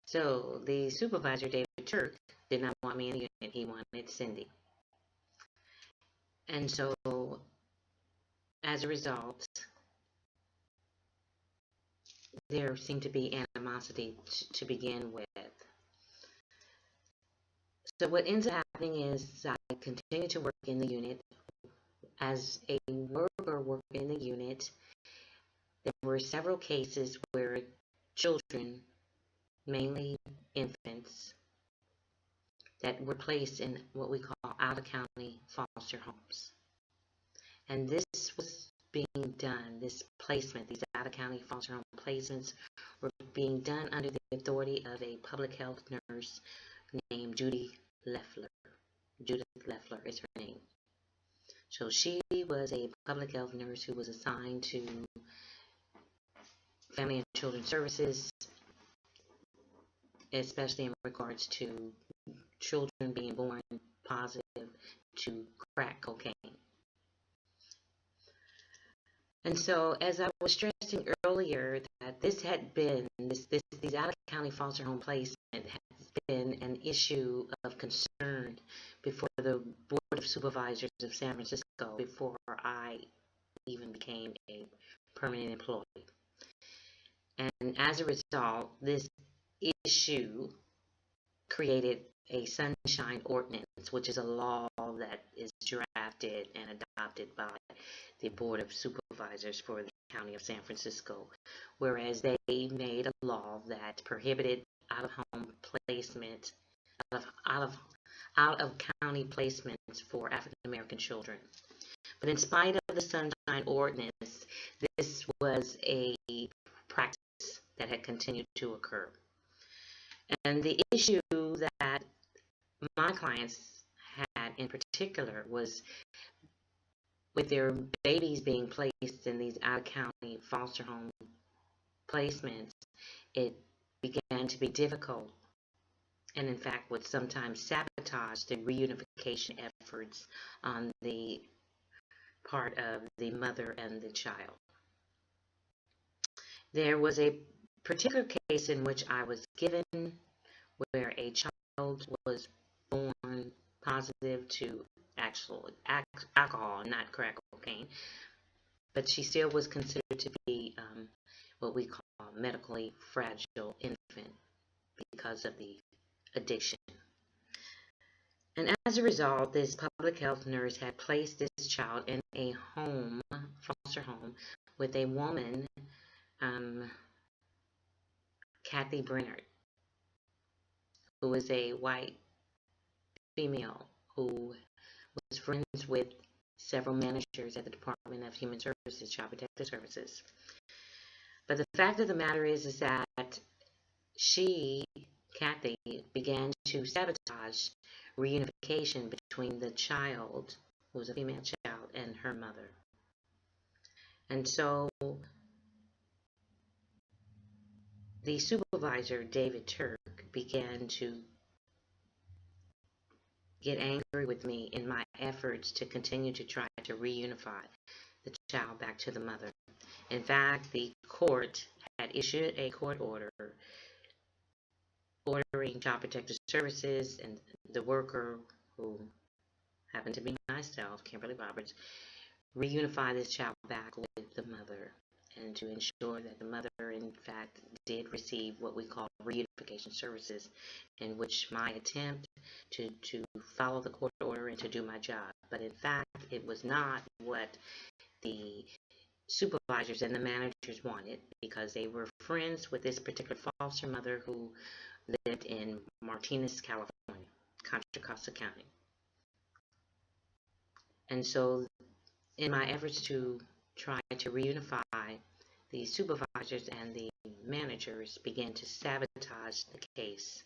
So the supervisor, David Turk, did not want me in the unit. He wanted Cindy. And so as a result, there seemed to be animosity to begin with. So what ends up happening is I continue to work in the unit. As a worker working in the unit, there were several cases where children, mainly infants, that were placed in what we call out-of-county foster homes. And this was being done, this placement, these out-of-county foster home placements were being done under the authority of a public health nurse named Judith Leffler. Judith Leffler is her name. So she was a public health nurse who was assigned to Family and Children's Services, especially in regards to children being born positive to crack cocaine. And so, as I was stressing earlier, that this had been, these out-of-county foster home placement has been an issue of concern before the Board of Supervisors of San Francisco, before I even became a permanent employee. And as a result, this issue created a Sunshine Ordinance, which is a law that is drafted and adopted by the Board of Supervisors for the County of San Francisco, whereas they made a law that prohibited out-of-home placement, out-of-county placements for African American children. But in spite of the Sunshine Ordinance, this was a practice that had continued to occur. And the issue that my clients had in particular was with their babies being placed in these out-of-county foster home placements, it began to be difficult and in fact would sometimes sabotage the reunification efforts on the part of the mother and the child. There was a particular case in which I was given where a child was born positive to actual alcohol, not crack cocaine, but she still was considered to be what we call medically fragile infant because of the addiction. And as a result, this public health nurse had placed this child in a home, foster home, with a woman, Kathy Brennard, who was a white female who was friends with several managers at the Department of Human Services, Child Protective Services. But the fact of the matter is that she, Kathy, began to sabotage reunification between the child, who was a female child, and her mother. And so the supervisor, David Turk, began to get angry with me in my efforts to continue to try to reunify the child back to the mother. In fact, the court had issued a court order ordering Child Protective Services and the worker, who happened to be myself, Kimberly Roberts, reunify this child back with the mother and to ensure that the mother, in fact, did receive what we call reunification services, in which my attempt to follow the court order and to do my job. But in fact, it was not what the supervisors and the managers wanted, because they were friends with this particular foster mother who lived in Martinez, California, Contra Costa County. And so in my efforts to try to reunify, the supervisors and the managers began to sabotage the case.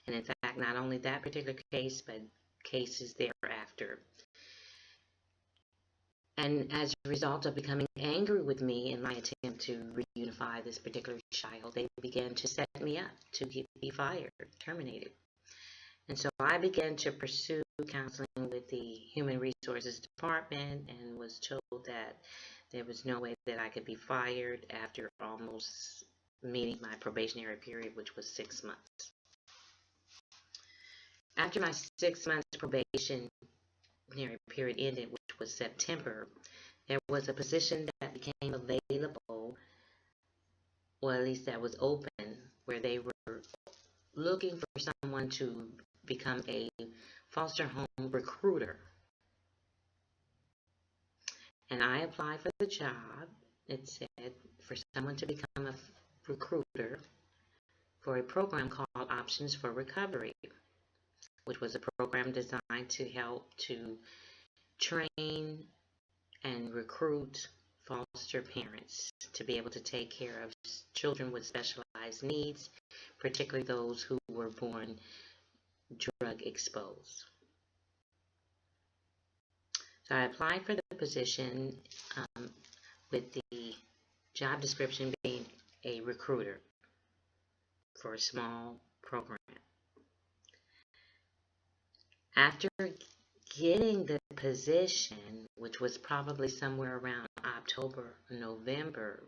And in fact, not only that particular case, but cases thereafter. And as a result of becoming angry with me in my attempt to reunify this particular child, they began to set me up to be fired, terminated. And so I began to pursue counseling with the Human Resources Department and was told that there was no way that I could be fired after almost meeting my probationary period, which was 6 months. After my 6 months probationary period ended, which was September, there was a position that became available, or at least that was open, where they were looking for someone to become a foster home recruiter. And I applied for the job. It said for someone to become a recruiter for a program called Options for Recovery, which was a program designed to help to train and recruit foster parents to be able to take care of children with specialized needs, particularly those who were born drug exposed. So I applied for the position with the job description being a recruiter for a small program. After getting the position, which was probably somewhere around October or November,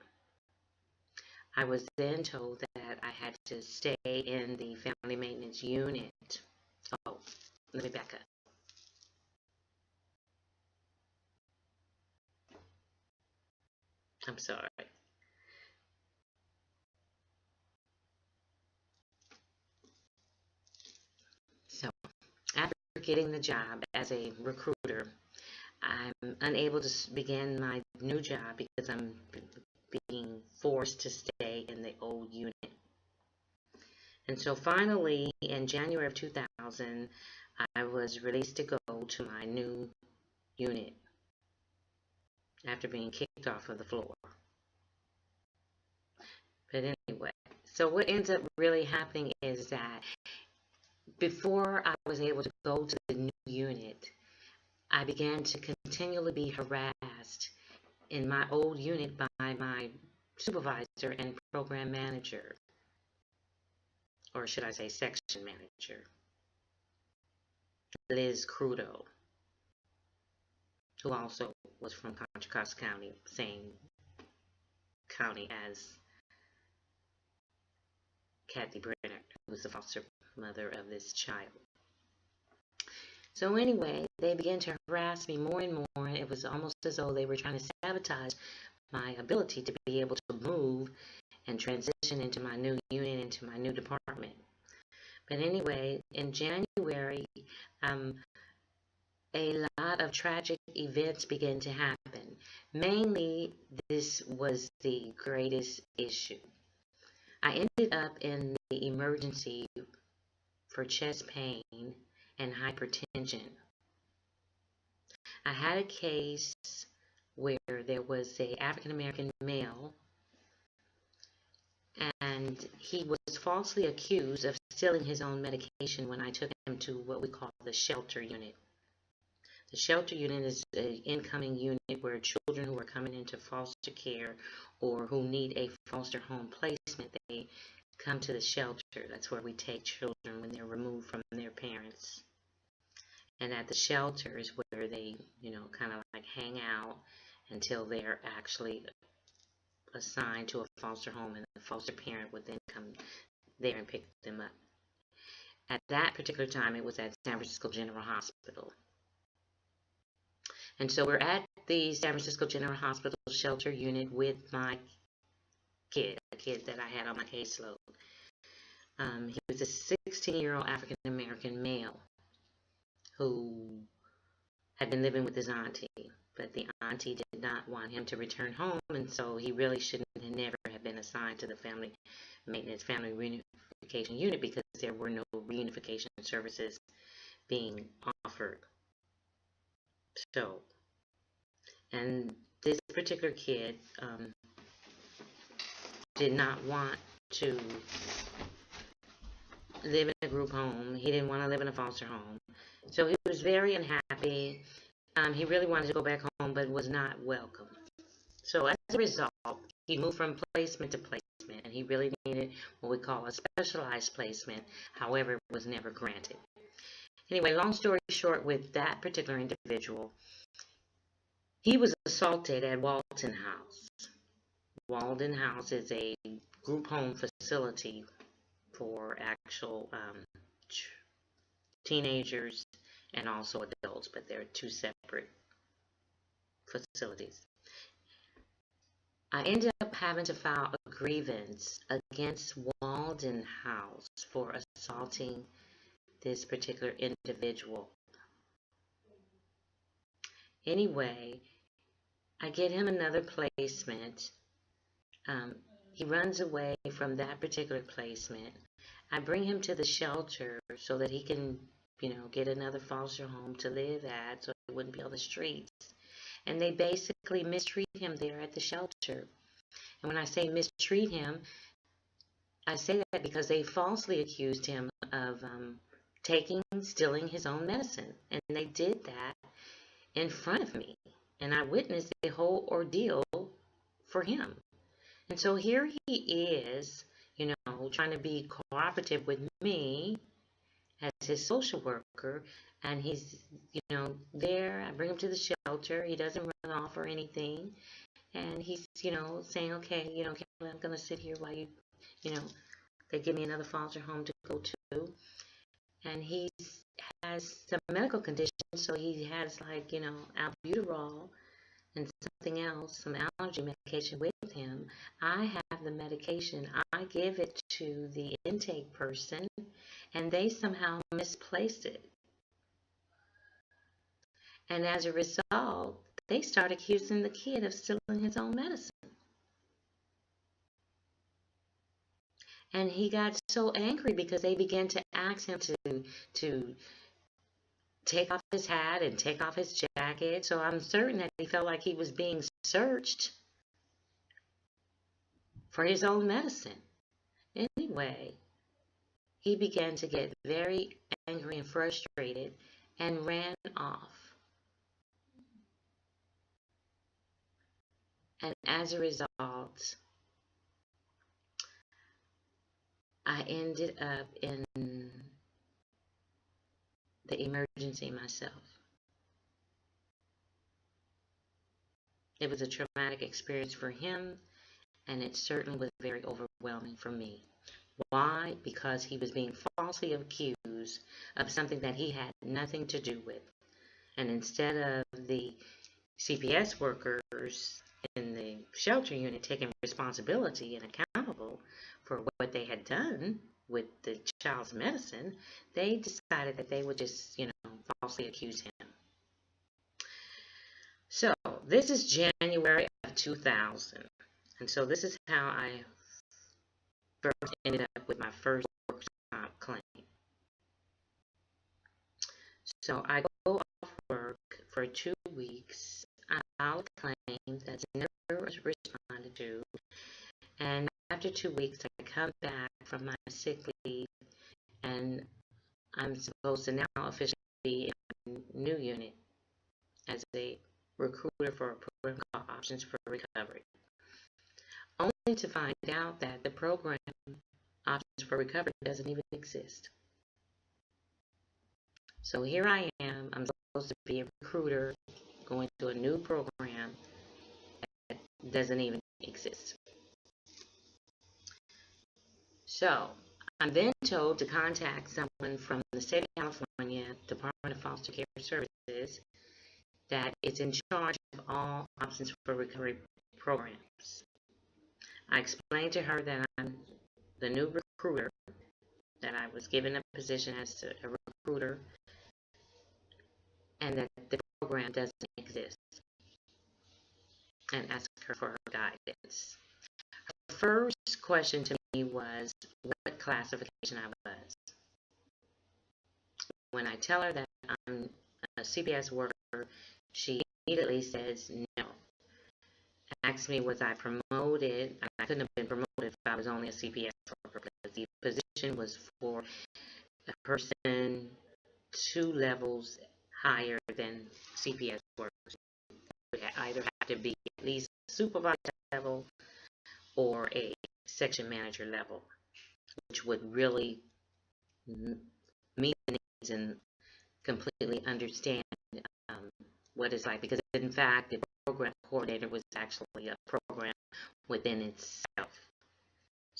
I was then told that I had to stay in the family maintenance unit. Oh, let me back up. I'm sorry. So, after getting the job as a recruiter, I'm unable to begin my new job because I'm being forced to stay in the old unit. And so finally, in January of 2000, I was released to go to my new unit after being kicked off of the floor. But anyway, so what ends up really happening is that before I was able to go to the new unit, I began to continually be harassed in my old unit by my supervisor and program manager, or should I say section manager, Liz Crudo, who also was from Contra Costa County, same county as Kathy Brenner, who was the foster mother of this child. So anyway, they began to harass me more and more. It was almost as though they were trying to sabotage my ability to be able to move and transition into my new unit, into my new department. But anyway, in January, a lot of tragic events began to happen. Mainly, this was the greatest issue. I ended up in the emergency for chest pain and hypertension. I had a case where there was an African-American male, and he was falsely accused of stealing his own medication when I took him to what we call the shelter unit. The shelter unit is an incoming unit where children who are coming into foster care or who need a foster home placement, they come to the shelter. That's where we take children when they're removed from their parents. And at the shelter is where they, kind of like hang out until they're actually assigned to a foster home, and the foster parent would then come there and pick them up. At that particular time, it was at San Francisco General Hospital. And so we're at the San Francisco General Hospital shelter unit with my kid, a kid that I had on my caseload. He was a 16-year-old African-American male who had been living with his auntie, but the auntie did not want him to return home, and so he really shouldn't have never have been assigned to the family maintenance, family reunification unit, because there were no reunification services being offered. So, and this particular kid did not want to live in a group home. He didn't want to live in a foster home. So he was very unhappy. He really wanted to go back home, but was not welcome. So as a result, he moved from placement to placement, and he really needed what we call a specialized placement. However, it was never granted. Anyway, long story short, with that particular individual, he was assaulted at Walton House. Walton House is a group home facility for actual teenagers and also adults, but they're two separate facilities. I ended up having to file a grievance against Walden House for assaulting this particular individual. Anyway, I get him another placement. He runs away from that particular placement. I bring him to the shelter so that he can, get another foster home to live at so he wouldn't be on the streets. And they basically mistreat him there at the shelter. And when I say mistreat him, I say that because they falsely accused him of stealing his own medicine. And they did that in front of me. And I witnessed the whole ordeal for him. And so here he is, trying to be cooperative with me as his social worker. And he's, there. I bring him to the shelter. He doesn't run off or anything. And he's, saying, okay, Kayla, I'm going to sit here while they give me another foster home to go to. And he has some medical conditions, so he has albuterol and something else, some allergy medication with him. I have the medication. I give it to the intake person, and they somehow misplaced it. And as a result, they start accusing the kid of stealing his own medicine. And he got so angry because they began to ask him to take off his hat and take off his jacket. So I'm certain that he felt like he was being searched for his own medicine. Anyway, he began to get very angry and frustrated and ran off. And as a result, I ended up in the emergency myself. It was a traumatic experience for him, and it certainly was very overwhelming for me. Why? Because he was being falsely accused of something that he had nothing to do with. And instead of the CPS workers in the shelter unit taking responsibility and accountable for what they had done with the child's medicine, they decided that they would just, falsely accuse him. So this is January of 2000. And so this is how I first ended up with my first work comp claim. So I go off work for 2 weeks. I file a claim that's never responded to. And after 2 weeks, I come back from my sick leave, and I'm supposed to now officially be in a new unit as a recruiter for a program called Options for Recovery. Only to find out that the program Options for Recovery doesn't even exist. So here I am. I'm supposed to be a recruiter going to a new program that doesn't even exist. So I'm then told to contact someone from the state of California Department of Foster Care Services that is in charge of all Options for Recovery programs. I explained to her that I'm the new recruiter, that I was given a position as a recruiter, and that the program doesn't exist, and asked her for her guidance. Her first question to me was what classification I was. When I tell her that I'm a CPS worker, she immediately says no. Asked me, was I promoted? I couldn't have been promoted if I was only a CPS worker, because the position was for a person 2 levels higher than CPS workers. Would either have to be at least supervisor level or a section manager level, which would really meet the needs and completely understand what it's like, because in fact the program coordinator was actually a program within itself.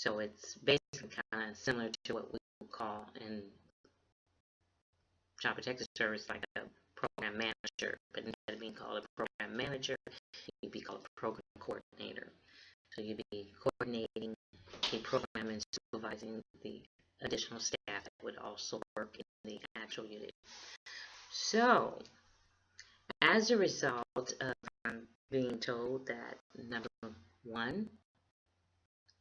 So it's basically kind of similar to what we would call in Child Protective Service like a program manager, but instead of being called a program manager, you'd be called a program coordinator. So you'd be coordinating the program and supervising the additional staff that would also work in the actual unit. So, as a result of being told that, number one,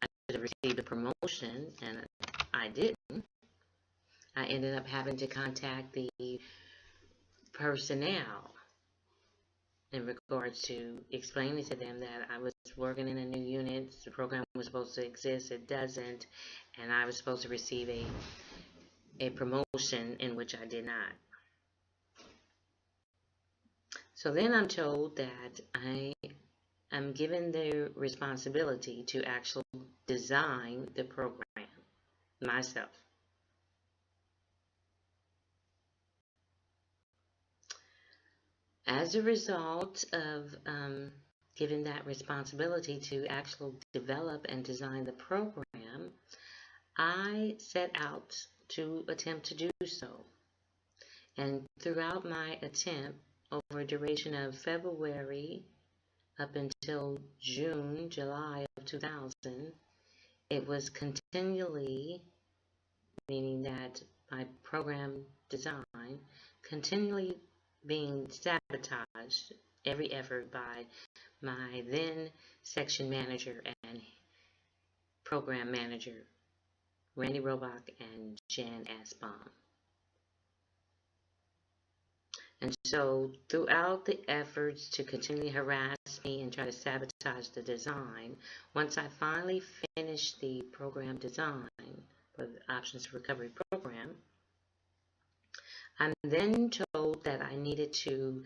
I should have received a promotion and I didn't, I ended up having to contact the personnel in regards to explaining to them that I was working in a new unit, the program was supposed to exist, it doesn't, and I was supposed to receive a promotion in which I did not. So then I'm told that I am given the responsibility to actually design the program myself. As a result of given that responsibility to actually develop and design the program, I set out to attempt to do so. And throughout my attempt, over a duration of February up until June, July of 2000, it was continually, meaning that my program design continually being sabotaged every effort by my then section manager and program manager, Randy Robach and Jan Asbaum. And so throughout the efforts to continually harass me and try to sabotage the design, once I finally finished the program design for the Options Recovery Program, I'm then told that I needed to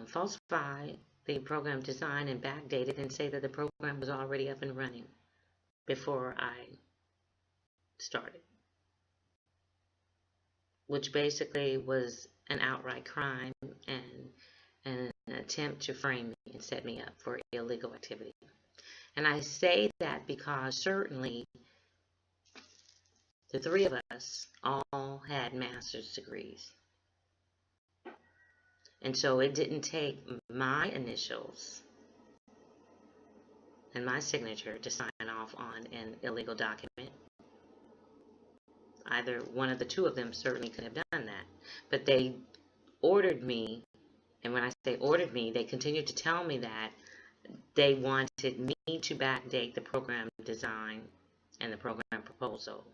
falsify the program design and backdate it and say that the program was already up and running before I started, which basically was an outright crime and an attempt to frame me and set me up for illegal activity. And I say that because certainly the three of us all had master's degrees. And so it didn't take my initials and my signature to sign off on an illegal document. Either one of the two of them certainly could have done that. But they ordered me, and when I say ordered me, they continued to tell me that they wanted me to backdate the program design and the program proposal,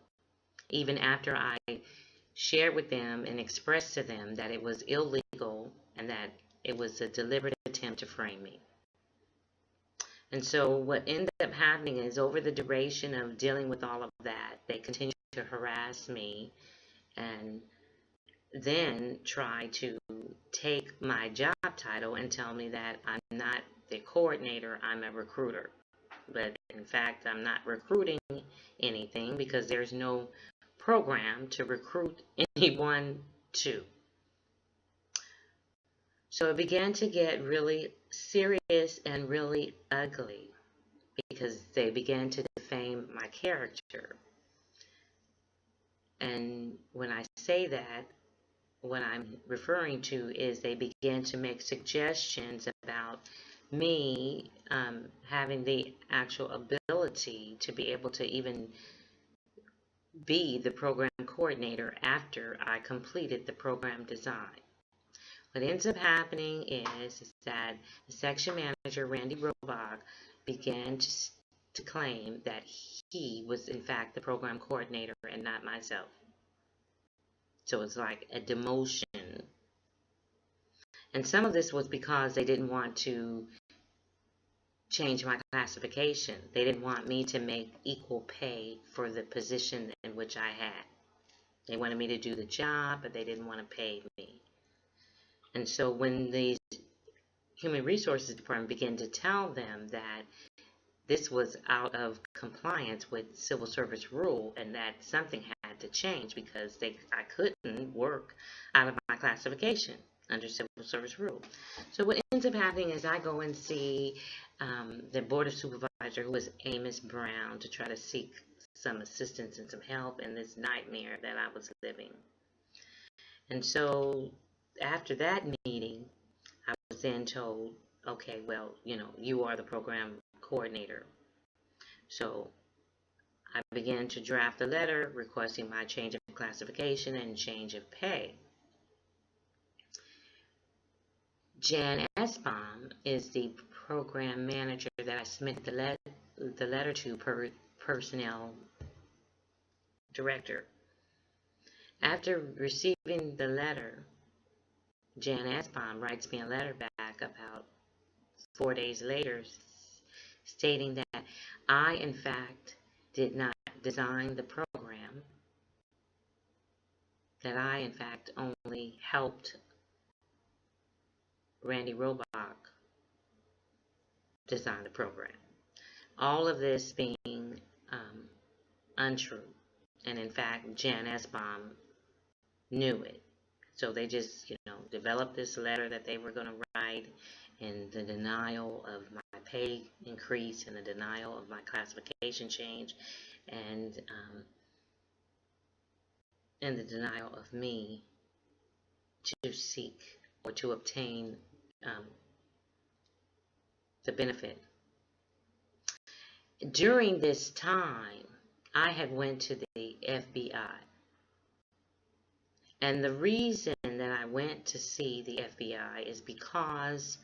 even after I shared with them and expressed to them that it was illegal and that it was a deliberate attempt to frame me. And so what ended up happening is, over the duration of dealing with all of that, they continued to harass me and then try to take my job title and tell me that I'm not the coordinator, I'm a recruiter. But in fact, I'm not recruiting anything because there's no program to recruit anyone to. So it began to get really serious and really ugly because they began to defame my character. And when I say that, what I'm referring to is they began to make suggestions about me having the actual ability to be able to even be the program coordinator after I completed the program design. What ends up happening is that the section manager, Randy Robach, began to claim that he was in fact the program coordinator and not myself. So it's like a demotion. And some of this was because they didn't want to change my classification. They didn't want me to make equal pay for the position in which I had. They wanted me to do the job, but they didn't want to pay me. And so when the Human Resources Department began to tell them that this was out of compliance with civil service rule and that something had to change because I couldn't work out of my classification under civil service rule. So what ends up happening is I go and see the Board of Supervisor, who is Amos Brown, to try to seek some assistance and some help in this nightmare that I was living. And so after that meeting, I was then told, okay, well, you are the program coordinator. So I began to draft a letter requesting my change of classification and change of pay. Jan Esbaum is the program manager that I submitted the letter to per personnel director. After receiving the letter, Jan Esbaum writes me a letter back about 4 days later stating that I, in fact, did not design the program, that I, in fact, only helped Randy Robach design the program. All of this being untrue. And in fact, Jan Esbaum knew it. So they just, developed this letter that they were going to write in the denial of my pay increase and the denial of my classification change and the denial of me to seek or to obtain the benefit. During this time, I had went to the FBI. And the reason that I went to see the FBI is because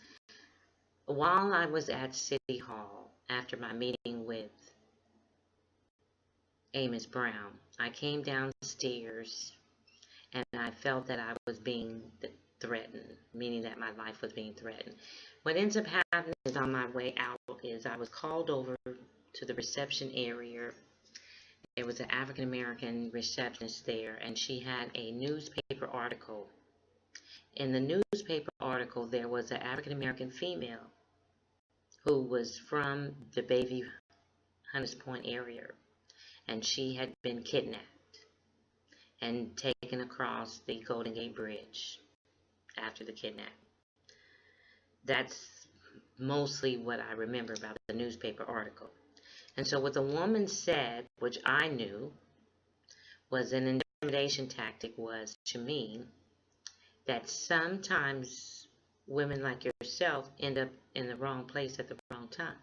while I was at City Hall after my meeting with Amos Brown, I came downstairs and I felt that I was being threatened, meaning that my life was being threatened. What ends up happening is on my way out is I was called over to the reception area. There was an African-American receptionist there, and she had a newspaper article. In the newspaper article, there was an African-American female who was from the Bayview, Hunters Point area, and she had been kidnapped and taken across the Golden Gate Bridge after the kidnapping. That's mostly what I remember about the newspaper article. And so what the woman said, which I knew was an intimidation tactic, was to me that sometimes women like yourself end up in the wrong place at the wrong time.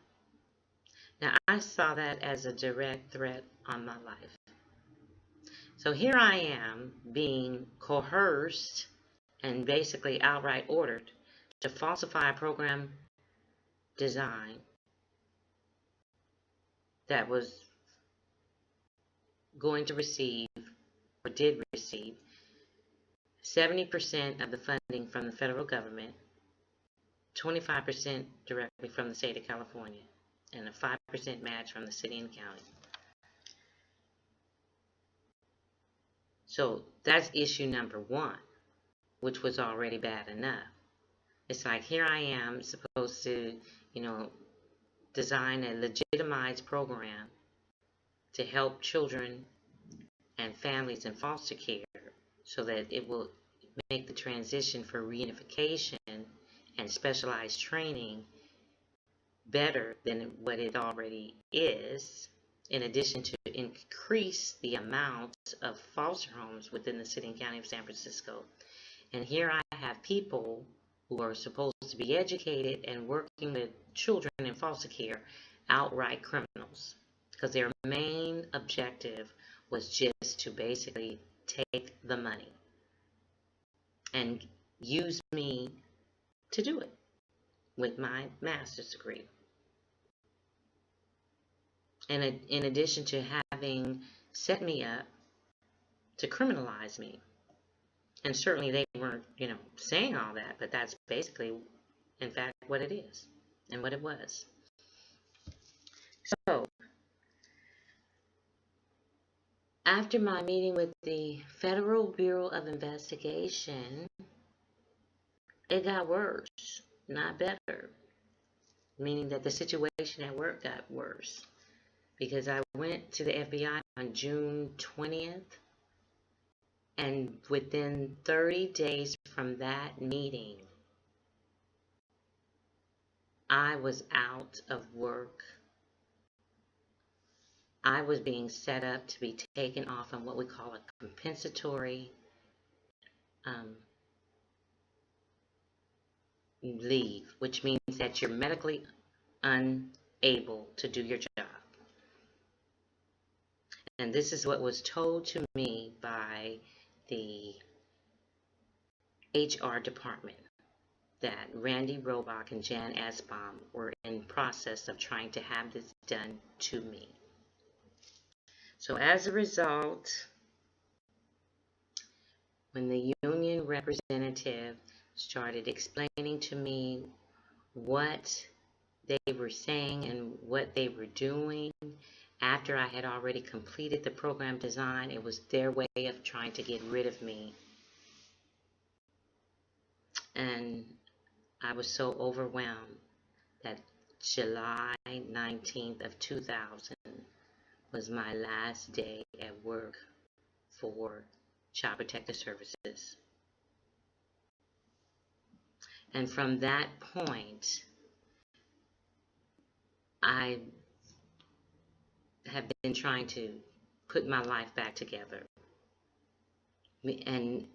Now, I saw that as a direct threat on my life. So here I am being coerced and basically outright ordered to falsify a program design that was going to receive, or did receive, 70% of the funding from the federal government, 25% directly from the state of California, and a 5% match from the city and county. So that's issue number one, which was already bad enough. It's like, here I am supposed to, design a legitimized program to help children and families in foster care so that it will make the transition for reunification and specialized training better than what it already is, in addition to increase the amount of foster homes within the city and county of San Francisco. And here I have people who are supposed to be educated and working with children in foster care, outright criminals, because their main objective was just to basically take the money and use me to do it with my master's degree. And in addition to having set me up to criminalize me. And certainly they weren't, saying all that, but that's basically, in fact, what it is and what it was. So, after my meeting with the Federal Bureau of Investigation, it got worse, not better. Meaning that the situation at work got worse. Because I went to the FBI on June 20th. And within 30 days from that meeting, I was out of work I was being set up to be taken off on what we call a compensatory leave, which means that you're medically unable to do your job. And this is what was told to me by the HR department, that Randy Robach and Jan Asbaum were in process of trying to have this done to me. So as a result, when the union representative started explaining to me what they were saying and what they were doing, after I had already completed the program design, it was their way of trying to get rid of me. And I was so overwhelmed that July 19th of 2000 was my last day at work for Child Protective Services. And from that point, I have been trying to put my life back together. And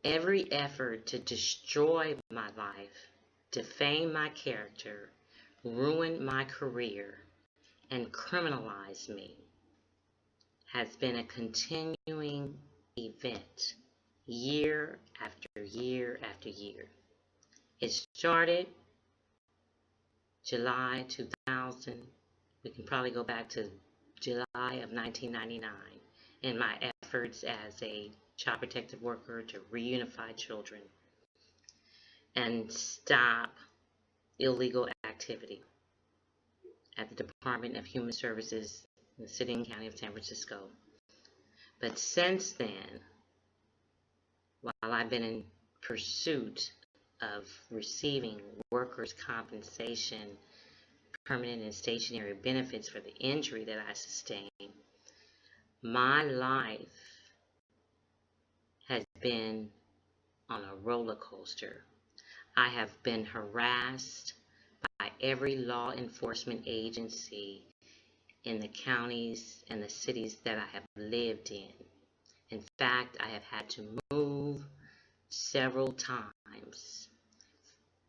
every effort to destroy my life, defame my character, ruin my career, and criminalize me has been a continuing event, year after year after year. It started July 2000. We can probably go back to July of 1999 in my efforts as a child protective worker to reunify children and stop illegal activity at the Department of Human Services in the city and county of San Francisco. But since then, while I've been in pursuit of receiving workers' compensation, permanent and stationary benefits for the injury that I sustained, my life has been on a roller coaster. I have been harassed by every law enforcement agency in the counties and the cities that I have lived in. In fact, I have had to move several times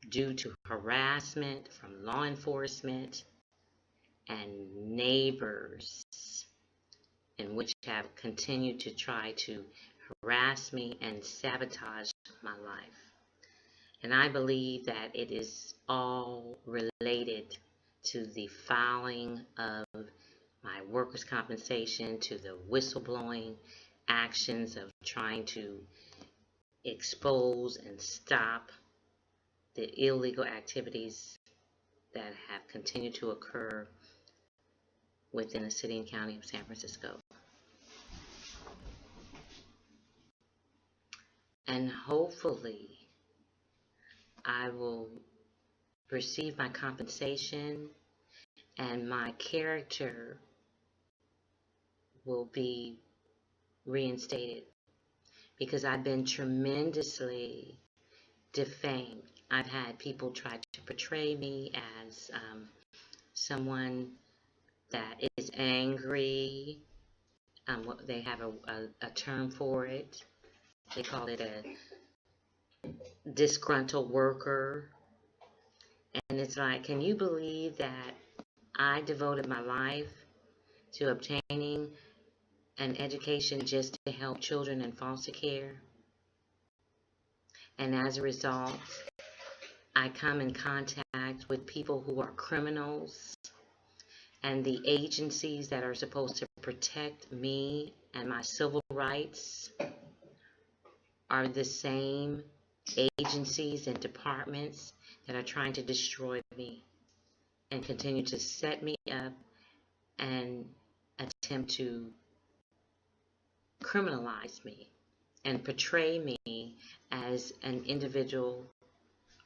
due to harassment from law enforcement and neighbors, in which have continued to try to harass me and sabotage my life. And I believe that it is all related to the filing of my workers' compensation, to the whistleblowing actions of trying to expose and stop the illegal activities that have continued to occur within the city and county of San Francisco. And hopefully I will receive my compensation and my character will be reinstated, because I've been tremendously defamed. I've had people try to portray me as someone that is angry. They have a term for it. They call it a disgruntled worker. And it's like, can you believe that I devoted my life to obtaining an education just to help children in foster care? And as a result, I come in contact with people who are criminals, and the agencies that are supposed to protect me and my civil rights are the same agencies and departments that are trying to destroy me and continue to set me up and attempt to criminalize me and portray me as an individual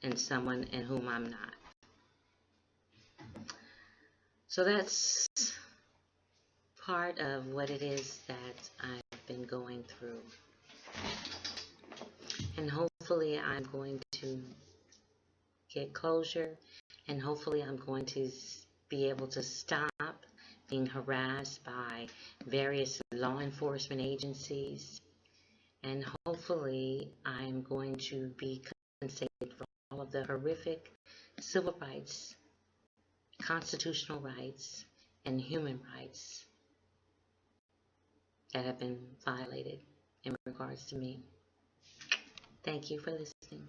and someone in whom I'm not. So that's part of what it is that I've been going through. And hopefully I'm going to get closure, and hopefully I'm going to be able to stop being harassed by various law enforcement agencies, and hopefully I'm going to be compensated for all of the horrific civil rights, constitutional rights, and human rights that have been violated in regards to me. Thank you for listening.